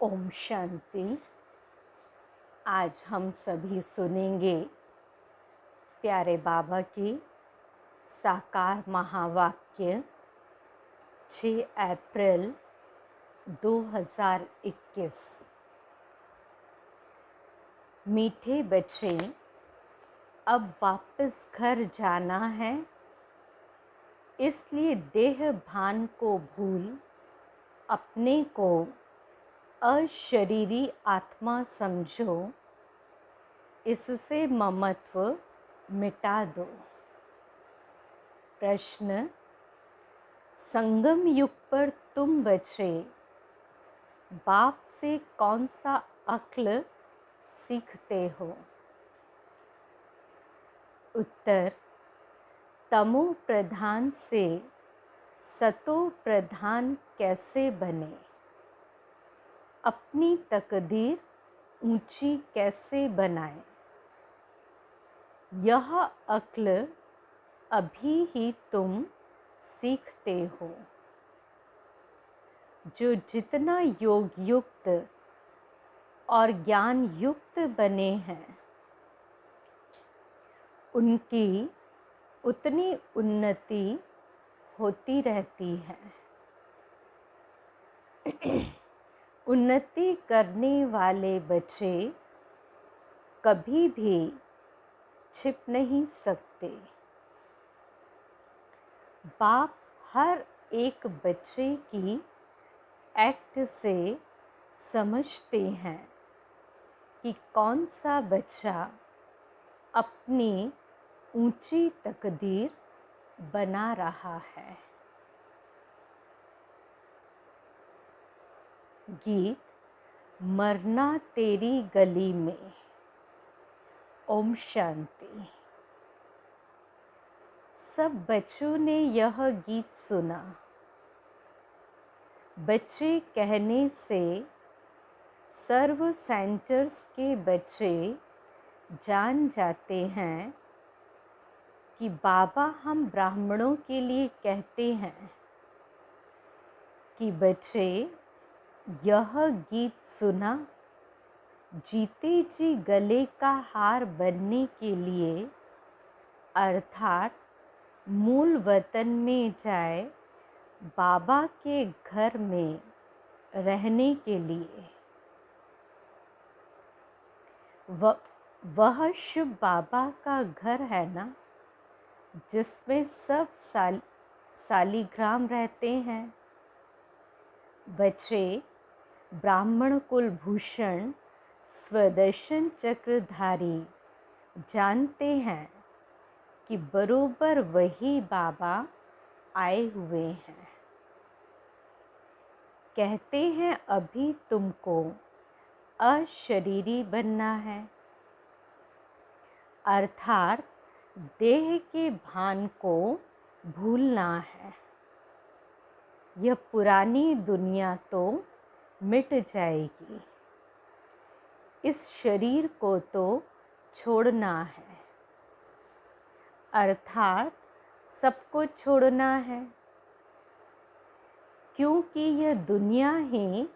ओम शांति। आज हम सभी सुनेंगे प्यारे बाबा की साकार महावाक्य 6 अप्रैल 2021। मीठे बच्चे, अब वापस घर जाना है, इसलिए देह भान को भूल अपने को अशरीरी आत्मा समझो, इससे ममत्व मिटा दो। प्रश्न: संगम युग पर तुम बच्चे बाप से कौन सा अक्ल सीखते हो? उत्तर: तमो प्रधान से सतो प्रधान कैसे बने, अपनी तकदीर ऊंची कैसे बनाए, यह अक्ल अभी ही तुम सीखते हो। जो जितना योग युक्त और ज्ञान युक्त बने हैं, उनकी उतनी उन्नति होती रहती है। उन्नति करने वाले बच्चे कभी भी छिप नहीं सकते। बाप हर एक बच्चे की एक्ट से समझते हैं कि कौन सा बच्चा अपनी ऊंची तकदीर बना रहा है। गीत: मरना तेरी गली में। ओम शांति। सब बच्चों ने यह गीत सुना। बच्चे कहने से सर्व सेंटर्स के बच्चे जान जाते हैं कि बाबा हम ब्राह्मणों के लिए कहते हैं कि बच्चे यह गीत सुना, जीते जी गले का हार बनने के लिए, अर्थात मूल वतन में जाए बाबा के घर में रहने के लिए। वह शुभ बाबा का घर है ना, जिसमें सब सालिग्राम रहते हैं। बच्चे ब्राह्मण कुलभूषण स्वदर्शन चक्रधारी जानते हैं कि बरोबर वही बाबा आए हुए हैं। कहते हैं अभी तुमको अशरीरी बनना है, अर्थात देह के भान को भूलना है। यह पुरानी दुनिया तो मिट जाएगी, इस शरीर को तो छोड़ना है, अर्थात सबको छोड़ना है, क्योंकि यह दुनिया ही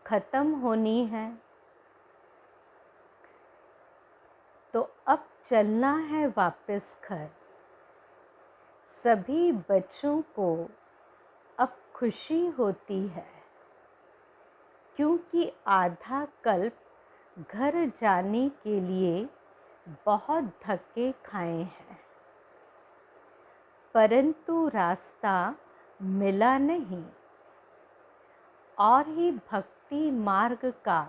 खत्म होनी है। तो अब चलना है वापस घर। सभी बच्चों को अब खुशी होती है, क्योंकि आधा कल्प घर जाने के लिए बहुत धक्के खाए हैं, परंतु रास्ता मिला नहीं। और ही भक्ति मार्ग का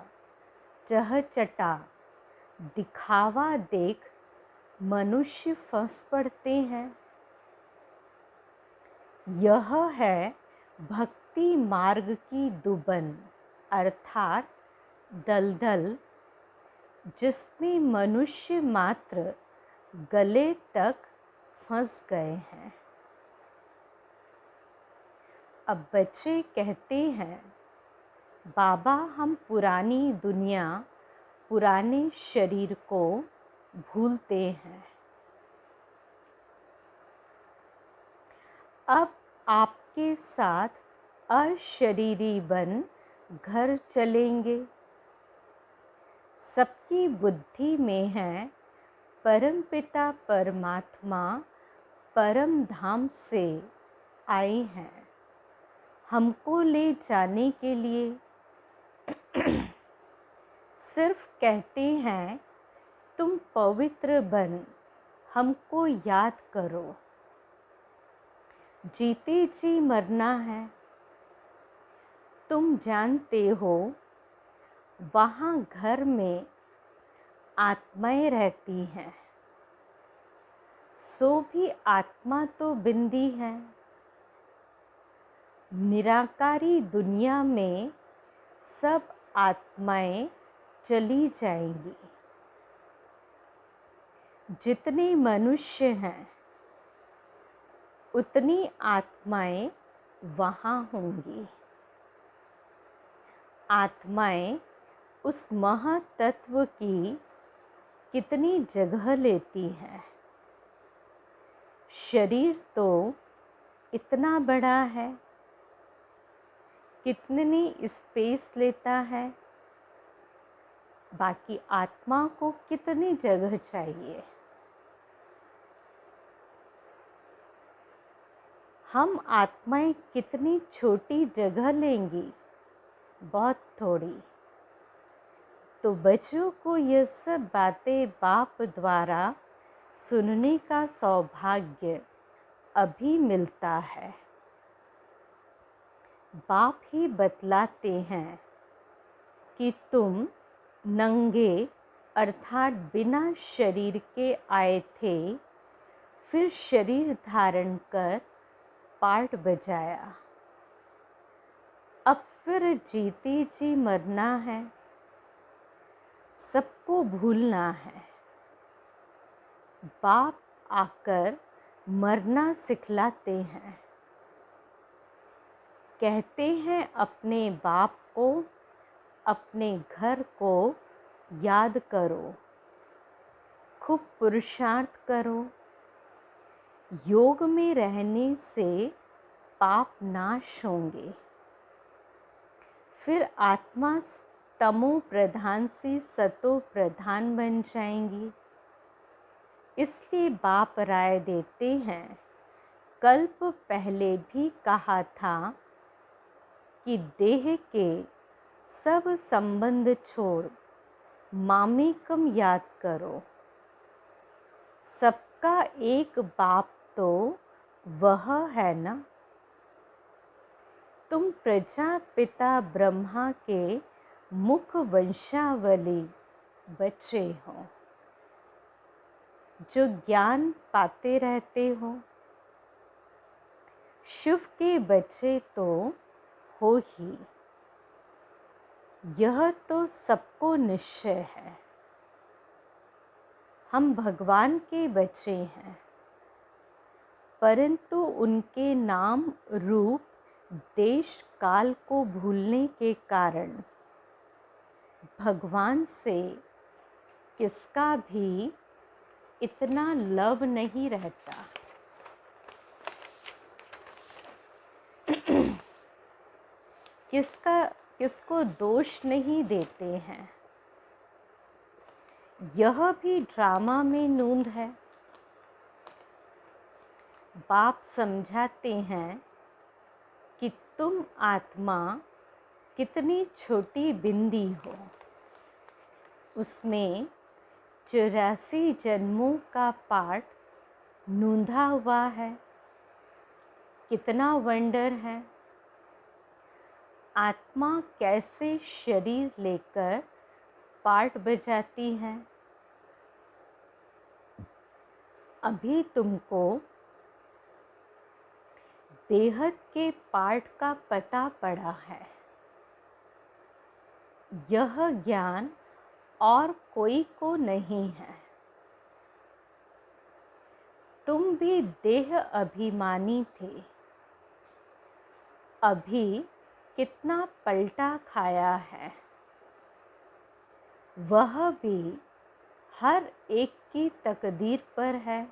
चहचटा दिखावा देख मनुष्य फंस पड़ते हैं। यह है भक्ति मार्ग की दुबन, अर्थात दलदल, जिसमें मनुष्य मात्र गले तक फंस गए हैं। अब बच्चे कहते हैं बाबा हम पुरानी दुनिया, पुराने शरीर को भूलते हैं। अब आपके साथ अशरीरी बन घर चलेंगे। सबकी बुद्धि में है परमपिता परमात्मा परम धाम से आए हैं हमको ले जाने के लिए। सिर्फ कहते हैं तुम पवित्र बन हमको याद करो। जीते जी मरना है। तुम जानते हो वहाँ घर में आत्माएं रहती हैं। सो भी आत्मा तो बिंदी है। निराकारी दुनिया में सब आत्माएं चली जाएंगी। जितने मनुष्य हैं उतनी आत्माएं वहाँ होंगी। आत्माएं उस महातत्व की कितनी जगह लेती हैं। शरीर तो इतना बड़ा है, कितनी स्पेस लेता है। बाकी आत्मा को कितनी जगह चाहिए। हम आत्माएं कितनी छोटी जगह लेंगी, बहुत थोड़ी। तो बच्चों को ये सब बातें बाप द्वारा सुनने का सौभाग्य अभी मिलता है। बाप ही बतलाते हैं कि तुम नंगे अर्थात बिना शरीर के आए थे, फिर शरीर धारण कर पार्ट बजाया। अब फिर जीते जी मरना है, सबको भूलना है। बाप आकर मरना सिखलाते हैं। कहते हैं अपने बाप को, अपने घर को याद करो, खूब पुरुषार्थ करो। योग में रहने से पाप नाश होंगे। फिर आत्मा तमो प्रधान से सतो प्रधान बन जाएंगी। इसलिए बाप राय देते हैं, कल्प पहले भी कहा था कि देह के सब संबंध छोड़ मामेकम याद करो। सबका एक बाप तो वह है ना। तुम प्रजापिता ब्रह्मा के मुख वंशावली बच्चे हो, जो ज्ञान पाते रहते हो। शिव के बच्चे तो हो ही, यह तो सबको निश्चय है। हम भगवान के बच्चे हैं, परंतु उनके नाम रूप देश काल को भूलने के कारण भगवान से किसका भी इतना लव नहीं रहता। किसको दोष नहीं देते हैं। यह भी ड्रामा में नूंद है। बाप समझाते हैं कि तुम आत्मा कितनी छोटी बिंदी हो, उसमें 84 जन्मों का पाठ नूंधा हुआ है। कितना वंडर है। आत्मा कैसे शरीर लेकर पार्ट बजाती है। अभी तुमको बेहद के पार्ट का पता पड़ा है। यह ज्ञान और कोई को नहीं है। तुम भी देह अभिमानी थे, अभी कितना पलटा खाया है। वह भी हर एक की तकदीर पर है।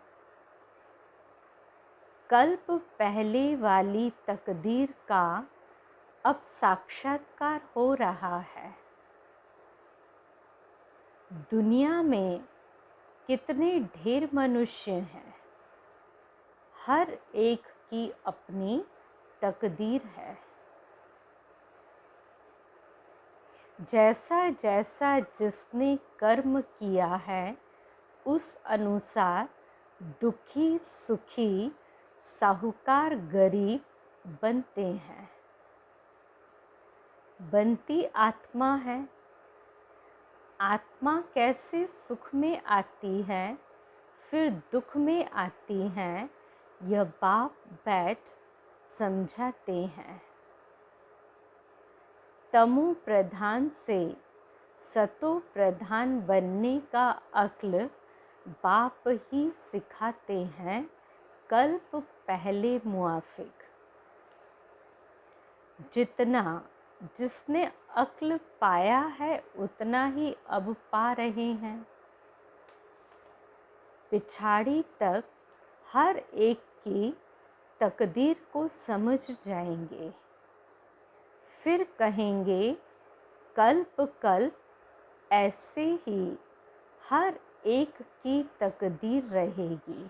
कल्प पहले वाली तकदीर का अब साक्षात्कार हो रहा है। दुनिया में कितने ढेर मनुष्य हैं, हर एक की अपनी तकदीर है। जैसा जैसा जिसने कर्म किया है उस अनुसार दुखी सुखी साहूकार गरीब बनते हैं। बनती आत्मा है। आत्मा कैसे सुख में आती है फिर दुख में आती है, यह बाप बैठ समझाते हैं। तमो प्रधान से सतो प्रधान बनने का अक्ल बाप ही सिखाते हैं, कल्प पहले मुआफिक। जितना जिसने अक्ल पाया है उतना ही अब पा रहे हैं। पिछाड़ी तक हर एक की तकदीर को समझ जाएंगे, फिर कहेंगे कल्प कल्प ऐसे ही हर एक की तकदीर रहेगी।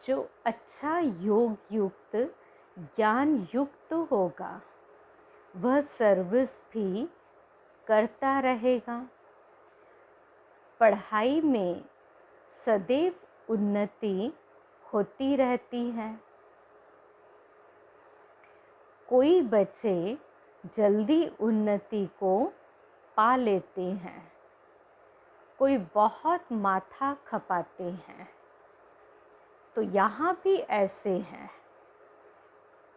जो अच्छा योग युक्त ज्ञान युक्त होगा वह सर्विस भी करता रहेगा। पढ़ाई में सदैव उन्नति होती रहती है। कोई बच्चे जल्दी उन्नति को पा लेते हैं, कोई बहुत माथा खपाते हैं। तो यहाँ भी ऐसे हैं।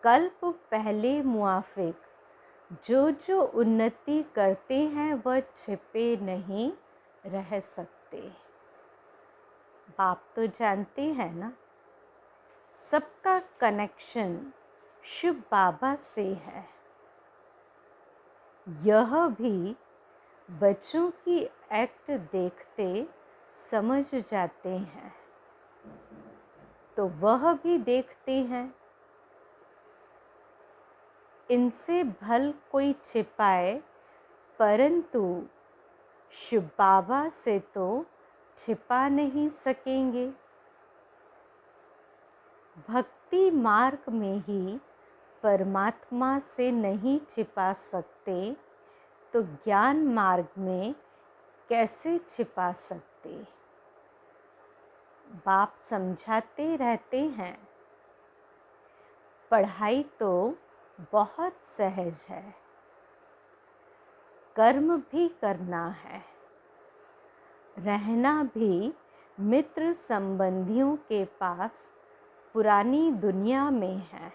कल्प पहले मुआफिक जो जो उन्नति करते हैं वह छिपे नहीं रह सकते। बाप तो जानते हैं ना, सबका कनेक्शन शिव बाबा से है। यह भी बच्चों की एक्ट देखते समझ जाते हैं, तो वह भी देखते हैं। इनसे भल कोई छिपाए, परंतु शिव बाबा से तो छिपा नहीं सकेंगे। भक्ति मार्ग में ही परमात्मा से नहीं छिपा सकते, तो ज्ञान मार्ग में कैसे छिपा सकते। बाप समझाते रहते हैं, पढ़ाई तो बहुत सहज है, कर्म भी करना है, रहना भी मित्र संबंधियों के पास पुरानी दुनिया में है।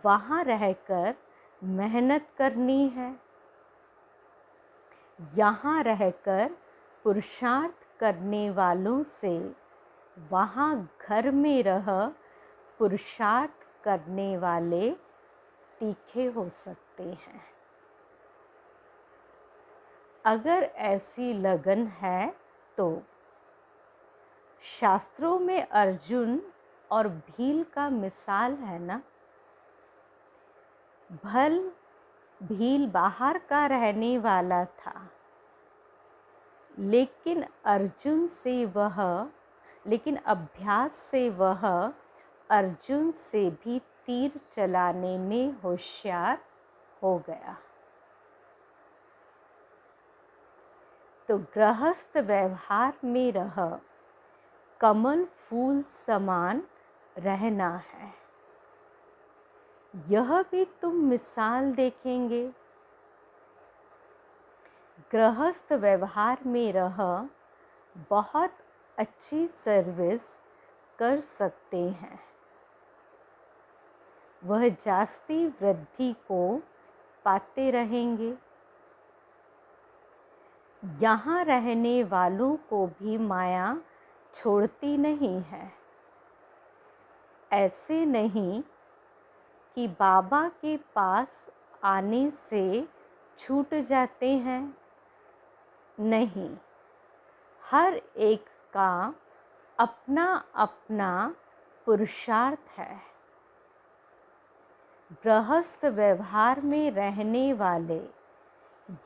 वहाँ रहकर मेहनत करनी है, यहाँ रहकर पुरुषार्थ करने वालों से वहाँ घर में रह पुरुषार्थ करने वाले तीखे हो सकते हैं। अगर ऐसी लगन है तो शास्त्रों में अर्जुन और भील का मिसाल है ना। भल भील बाहर का रहने वाला था, लेकिन अभ्यास से वह अर्जुन से भी तीर चलाने में होशियार हो गया। तो गृहस्थ व्यवहार में रह कमल फूल समान रहना है। यह भी तुम मिसाल देखेंगे। गृहस्थ व्यवहार में रह बहुत अच्छी सर्विस कर सकते हैं। वह जास्ती वृद्धि को पाते रहेंगे। यहाँ रहने वालों को भी माया छोड़ती नहीं है। ऐसे नहीं कि बाबा के पास आने से छूट जाते हैं। नहीं, हर एक का अपना अपना पुरुषार्थ है। गृहस्थ व्यवहार में रहने वाले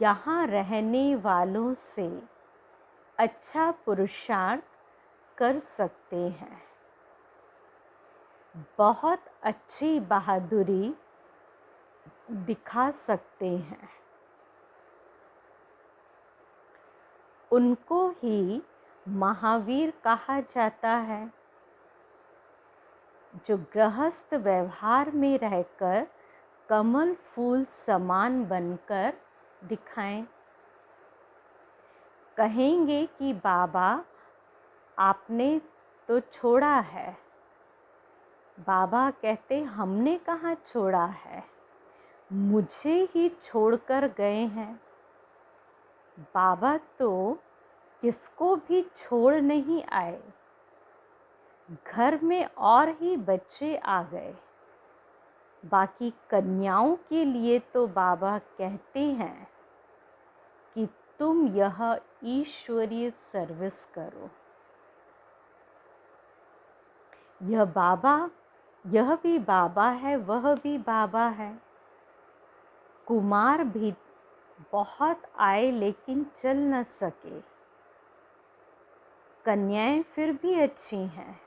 यहाँ रहने वालों से अच्छा पुरुषार्थ कर सकते हैं, बहुत अच्छी बहादुरी दिखा सकते हैं। उनको ही महावीर कहा जाता है, जो गृहस्थ व्यवहार में रहकर कमल फूल समान बनकर दिखाएं। कहेंगे कि बाबा आपने तो छोड़ा है। बाबा कहते हमने कहाँ छोड़ा है, मुझे ही छोड़कर गए हैं। बाबा तो किसको भी छोड़ नहीं आए, घर में और ही बच्चे आ गए। बाकी कन्याओं के लिए तो बाबा कहते हैं कि तुम यह ईश्वरीय सर्विस करो। यह भी बाबा है, वह भी बाबा है। कुमार भी बहुत आए लेकिन चल न सके, कन्याएं फिर भी अच्छी हैं।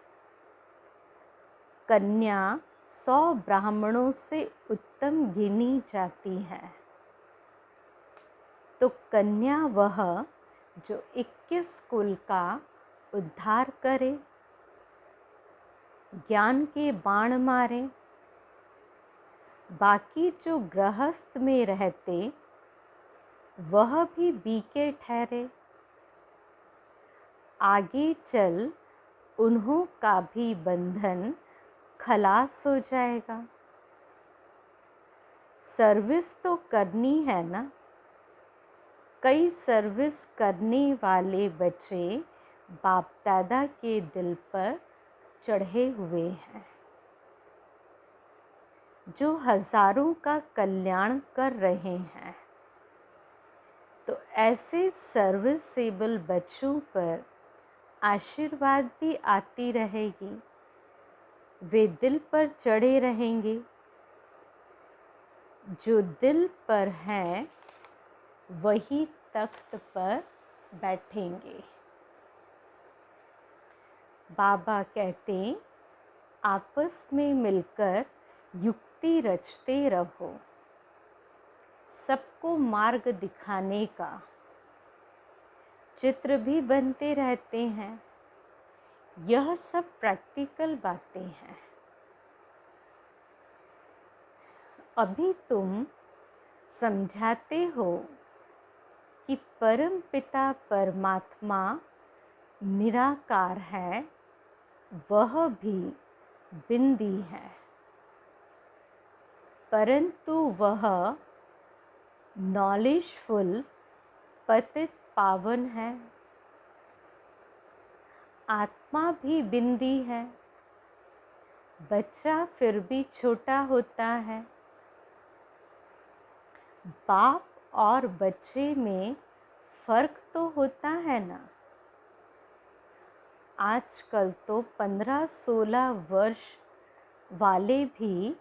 कन्या 100 ब्राह्मणों से उत्तम गिनी जाती है। तो कन्या वह जो 21 कुल का उद्धार करे, ज्ञान के बाण मारे। बाकी जो गृहस्थ में रहते वह भी बीके ठहरे। आगे चल उन्हों का भी बंधन खलास हो जाएगा। सर्विस तो करनी है ना। कई सर्विस करने वाले बच्चे बाप दादा के दिल पर चढ़े हुए हैं, जो हजारों का कल्याण कर रहे हैं। तो ऐसे सर्विसेबल बच्चों पर आशीर्वाद भी आती रहेगी, वे दिल पर चढ़े रहेंगे। जो दिल पर हैं वही तख्त पर बैठेंगे। बाबा कहते आपस में मिलकर युक्ति रचते रहो, सबको मार्ग दिखाने का। चित्र भी बनते रहते हैं। यह सब प्रैक्टिकल बातें हैं। अभी तुम समझाते हो कि परम पिता परमात्मा निराकार है, वह भी बिंदी है, परंतु वह नॉलेजफुल पतित पावन है। आत्मा भी बिंदी है, बच्चा फिर भी छोटा होता है। बाप और बच्चे में फर्क तो होता है ना। आजकल तो 15-16 वर्ष वाले भी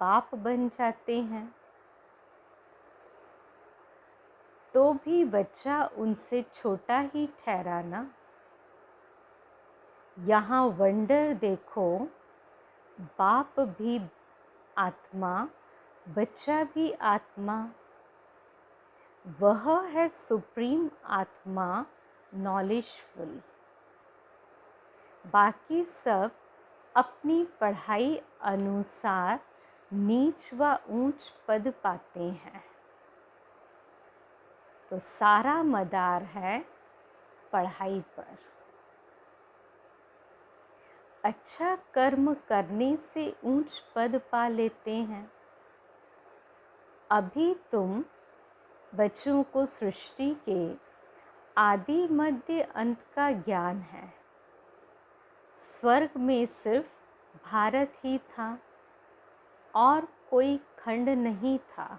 बाप बन जाते हैं, तो भी बच्चा उनसे छोटा ही ठहरा ना। यहाँ वंडर देखो, बाप भी आत्मा, बच्चा भी आत्मा। वह है सुप्रीम आत्मा, नॉलेजफुल। बाकी सब अपनी पढ़ाई अनुसार नीच व ऊंच पद पाते हैं। तो सारा मदार है पढ़ाई पर। अच्छा कर्म करने से ऊंच पद पा लेते हैं। अभी तुम बच्चों को सृष्टि के आदि मध्य अंत का ज्ञान है। स्वर्ग में सिर्फ भारत ही था और कोई खंड नहीं था।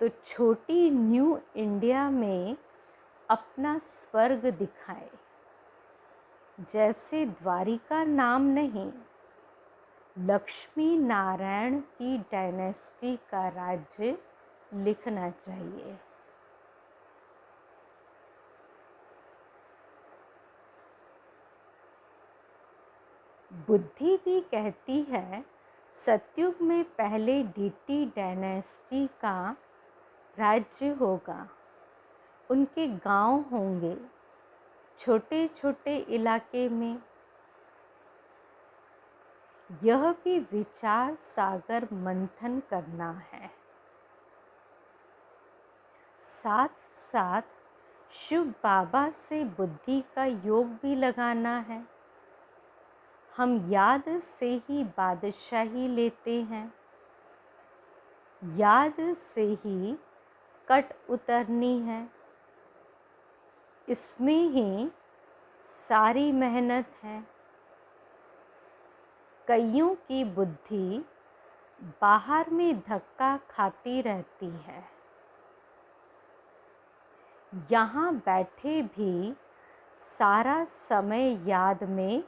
तो छोटी न्यू इंडिया में अपना स्वर्ग दिखाए। जैसे द्वारिका नाम नहीं, लक्ष्मी नारायण की डायनेस्टी का राज्य लिखना चाहिए। बुद्धि भी कहती है सतयुग में पहले डीटी डायनेस्टी का राज्य होगा, उनके गांव होंगे छोटे छोटे इलाके में। यह भी विचार सागर मंथन करना है। साथ साथ शिव बाबा से बुद्धि का योग भी लगाना है। हम याद से ही बादशाही लेते हैं, याद से ही कट उतरनी है। इसमें ही सारी मेहनत है। कईयों की बुद्धि बाहर में धक्का खाती रहती है। यहाँ बैठे भी सारा समय याद में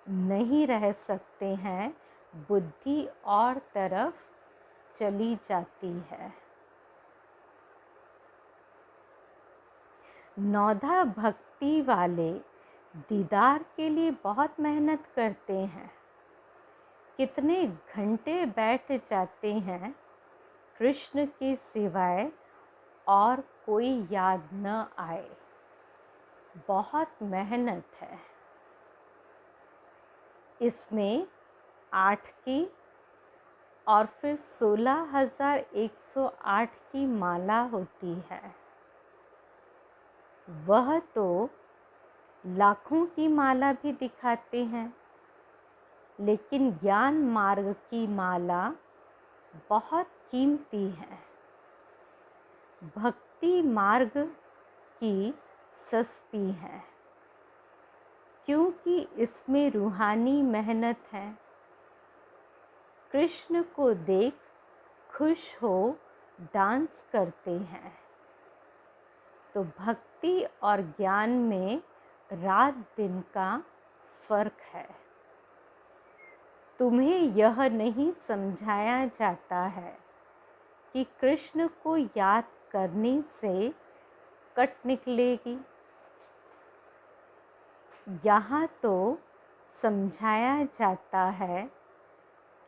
नहीं रह सकते हैं, बुद्धि और तरफ चली जाती है। नौधा भक्ति वाले दीदार के लिए बहुत मेहनत करते हैं। कितने घंटे बैठ जाते हैं, कृष्ण के सिवाय और कोई याद न आए। बहुत मेहनत है। इसमें 8 की और फिर 16,108 की माला होती है। वह तो लाखों की माला भी दिखाते हैं, लेकिन ज्ञान मार्ग की माला बहुत कीमती है। भक्ति मार्ग की सस्ती है, क्योंकि इसमें रूहानी मेहनत है। कृष्ण को देख खुश हो डांस करते हैं। तो भक्ति और ज्ञान में रात दिन का फर्क है। तुम्हें यह नहीं समझाया जाता है कि कृष्ण को याद करने से कट निकलेगी। यहाँ तो समझाया जाता है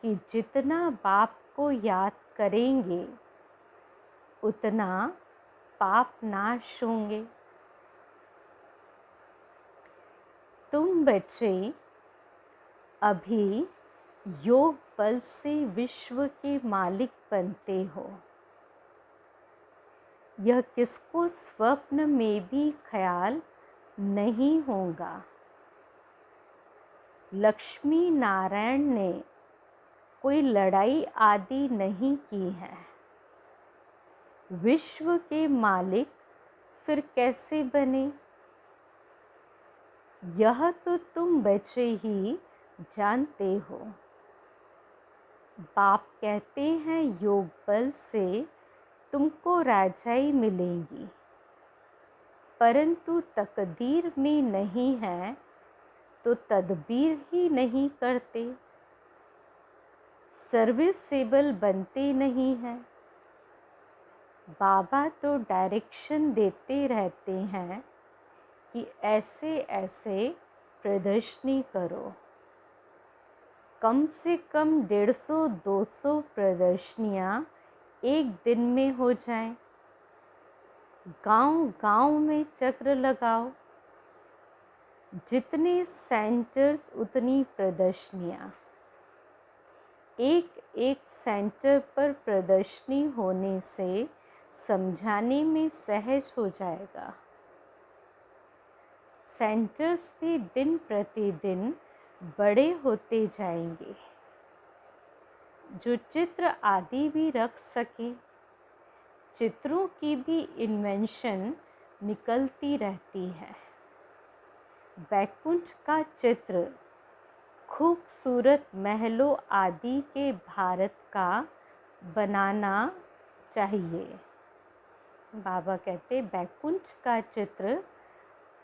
कि जितना बाप को याद करेंगे उतना पाप नाश होंगे। तुम बच्चे अभी योग बल से विश्व के मालिक बनते हो। यह किसको स्वप्न में भी ख्याल नहीं होगा। लक्ष्मी नारायण ने कोई लड़ाई आदि नहीं की है। विश्व के मालिक फिर कैसे बने, यह तो तुम बच्चे ही जानते हो। बाप कहते हैं योग बल से तुमको राजाई मिलेंगी, परंतु तकदीर में नहीं है तो तदबीर ही नहीं करते, सर्विसेबल बनते नहीं हैं। बाबा तो डायरेक्शन देते रहते हैं कि ऐसे ऐसे प्रदर्शनी करो। कम से कम 150-200 प्रदर्शनियाँ एक दिन में हो जाएं। गांव गांव में चक्र लगाओ। जितने सेंटर्स उतनी प्रदर्शनियाँ। एक एक सेंटर पर प्रदर्शनी होने से समझाने में सहज हो जाएगा। सेंटर्स भी दिन प्रतिदिन बड़े होते जाएंगे। जो चित्र आदि भी रख सके, चित्रों की भी इन्वेंशन निकलती रहती है। बैकुंठ का चित्र खूबसूरत महलों आदि के भारत का बनाना चाहिए। बाबा कहते बैकुंठ का चित्र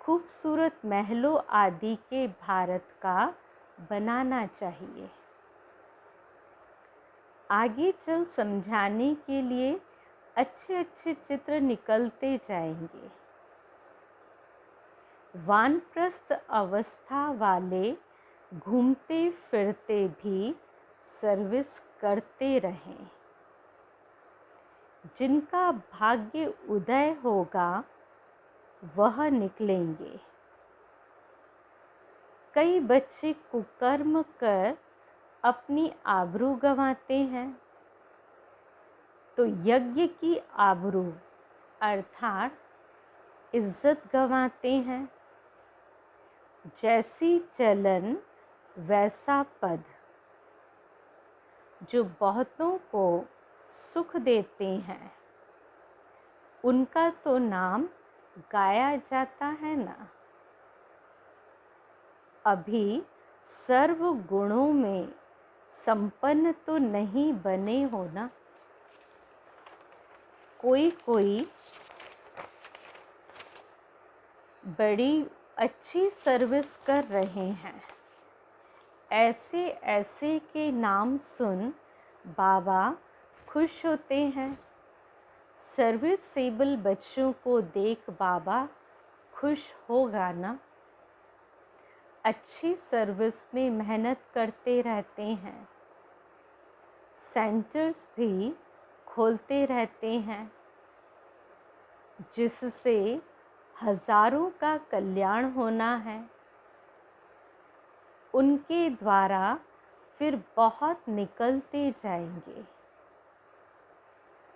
खूबसूरत महलों आदि के भारत का बनाना चाहिए। आगे चल समझाने के लिए अच्छे अच्छे चित्र निकलते जाएंगे। वानप्रस्थ अवस्था वाले घूमते फिरते भी सर्विस करते रहें। जिनका भाग्य उदय होगा वह निकलेंगे। कई बच्चे कुकर्म कर अपनी आबरू गंवाते हैं, तो यज्ञ की आबरू अर्थात इज्जत गंवाते हैं। जैसी चलन वैसा पद। जो बहुतों को सुख देते हैं उनका तो नाम गाया जाता है ना। अभी सर्व गुणों में संपन्न तो नहीं बने हो ना। कोई कोई बड़ी अच्छी सर्विस कर रहे हैं। ऐसे ऐसे के नाम सुन बाबा खुश होते हैं। सर्विसेबल बच्चों को देख बाबा खुश होगा ना। अच्छी सर्विस में मेहनत करते रहते हैं। सेंटर्स भी खोलते रहते हैं जिससे हजारों का कल्याण होना है। उनके द्वारा फिर बहुत निकलते जाएंगे।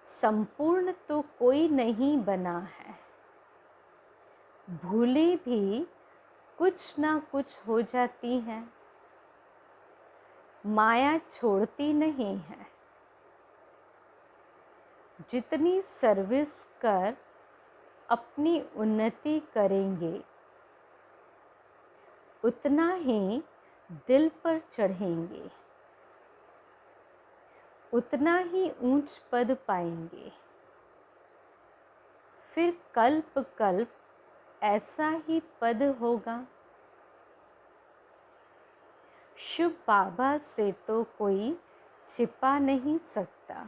संपूर्ण तो कोई नहीं बना है। भूलें भी कुछ ना कुछ हो जाती हैं। माया छोड़ती नहीं है। जितनी सर्विस कर अपनी उन्नति करेंगे उतना ही दिल पर चढ़ेंगे, उतना ही ऊंच पद पाएंगे। फिर कल्प कल्प ऐसा ही पद होगा। शुभ बाबा से तो कोई छिपा नहीं सकता।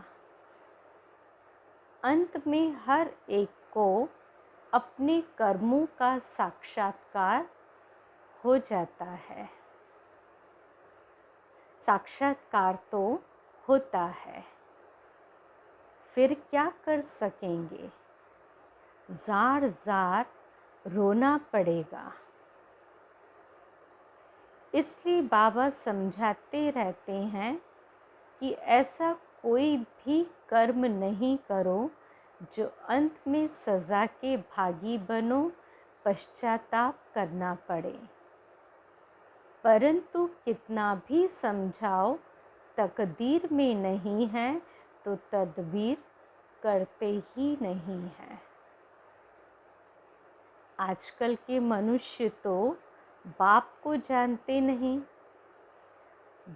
अंत में हर एक को अपने कर्मों का साक्षात्कार हो जाता है। साक्षात्कार तो होता है, फिर क्या कर सकेंगे। जार जार रोना पड़ेगा। इसलिए बाबा समझाते रहते हैं कि ऐसा कोई भी कर्म नहीं करो जो अंत में सज़ा के भागी बनो, पश्चाताप करना पड़े। परंतु कितना भी समझाओ तकदीर में नहीं है तो तदबीर करते ही नहीं हैं। आजकल के मनुष्य तो बाप को जानते नहीं,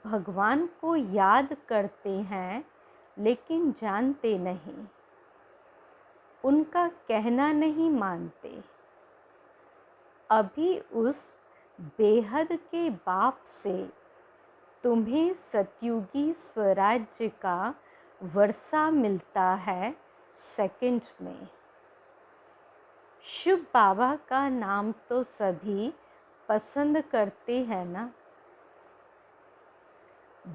भगवान को याद करते हैं लेकिन जानते नहीं, उनका कहना नहीं मानते। अभी उस बेहद के बाप से तुम्हें सतयुगी स्वराज्य का वर्षा मिलता है सेकंड में। शुभ बाबा का नाम तो सभी पसंद करते हैं ना।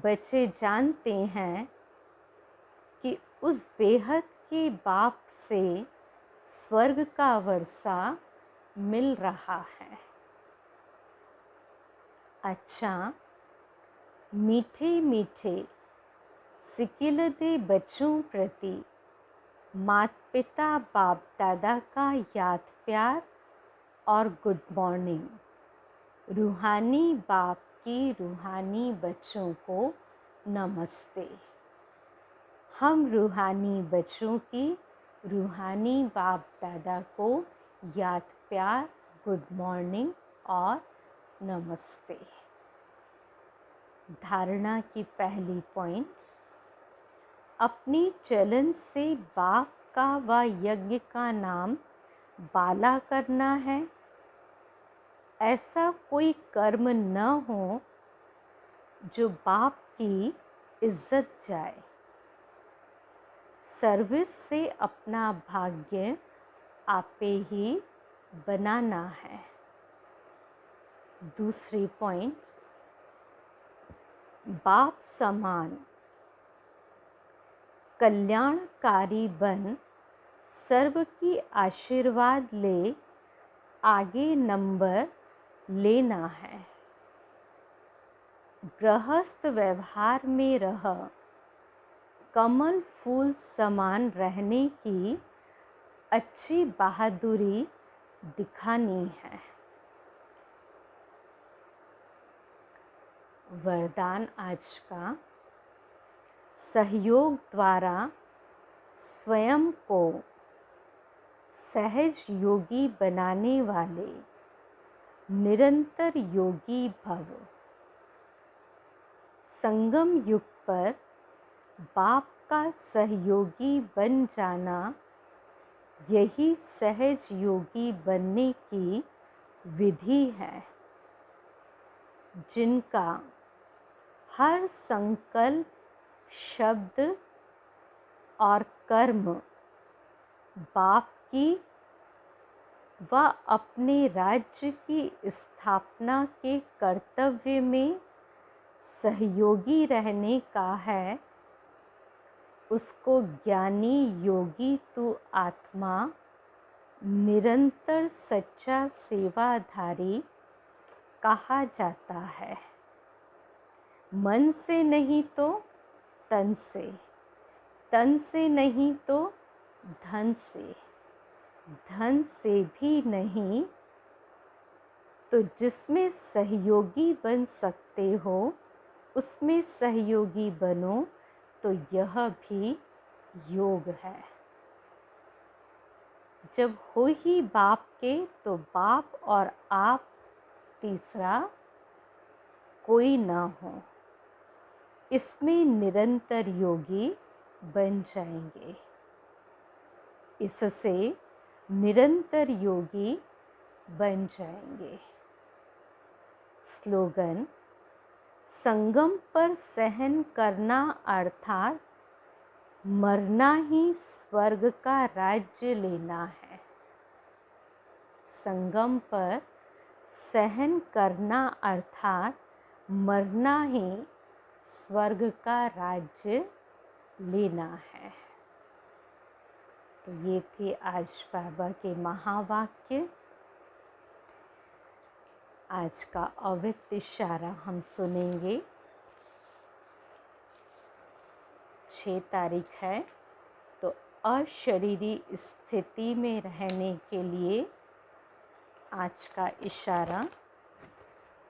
बच्चे जानते हैं कि उस बेहद के बाप से स्वर्ग का वर्षा मिल रहा है। अच्छा, मीठे मीठे सिकिलदे बच्चों प्रति माता पिता बाप दादा का याद प्यार और गुड मॉर्निंग। रूहानी बाप की रूहानी बच्चों को नमस्ते। हम रूहानी बच्चों की रूहानी बाप दादा को याद प्यार, गुड मॉर्निंग और नमस्ते। धारणा की पहली पॉइंट, अपनी चलन से बाप का व यज्ञ का नाम बाला करना है। ऐसा कोई कर्म न हो जो बाप की इज्जत जाए। सर्विस से अपना भाग्य आपे ही बनाना है। दूसरी पॉइंट, बाप समान कल्याणकारी बन सर्व की आशीर्वाद ले आगे नंबर लेना है। गृहस्थ व्यवहार में रह कमल फूल समान रहने की अच्छी बहादुरी दिखानी है। वरदान आज का, सहयोग द्वारा स्वयं को सहज योगी बनाने वाले निरंतर योगी भव। संगम युग पर बाप का सहयोगी बन जाना यही सहज योगी बनने की विधि है। जिनका हर संकल्प, शब्द और कर्म बाप की व अपने राज्य की स्थापना के कर्तव्य में सहयोगी रहने का है, उसको ज्ञानी योगी तू आत्मा निरंतर सच्चा सेवाधारी कहा जाता है। मन से नहीं तो तन से, तन से नहीं तो धन से, धन से भी नहीं तो जिसमें सहयोगी बन सकते हो उसमें सहयोगी बनो, तो यह भी योग है। जब हो ही बाप के तो बाप और आप तीसरा कोई ना हो, इसमें निरंतर योगी बन जाएंगे। इससे निरंतर योगी बन जाएंगे। स्लोगन, संगम पर सहन करना अर्थात मरना ही स्वर्ग का राज्य लेना है। संगम पर सहन करना अर्थात मरना ही स्वर्ग का राज्य लेना है। तो ये थे आज बाबा के महावाक्य। आज का अव्यक्त इशारा हम सुनेंगे। 6 तारीख है, तो अशरीरी स्थिति में रहने के लिए आज का इशारा,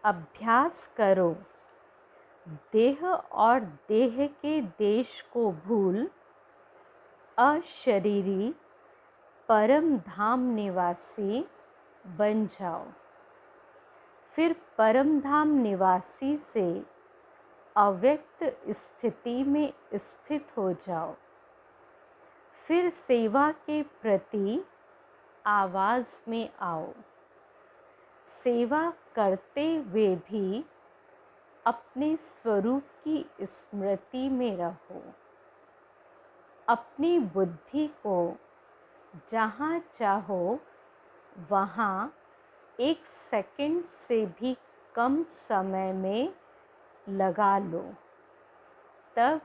अभ्यास करो देह और देह के देश को भूल अशरीरी परम धाम निवासी बन जाओ। फिर परम धाम निवासी से अव्यक्त स्थिति में स्थित हो जाओ। फिर सेवा के प्रति आवाज़ में आओ। सेवा करते हुए भी अपने स्वरूप की स्मृति में रहो। अपनी बुद्धि को जहाँ चाहो वहाँ 1 सेकंड से भी कम समय में लगा लो, तब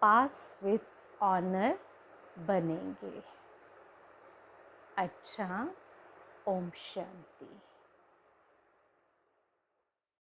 पास विथ ऑनर बनेंगे। अच्छा, ओम शांति।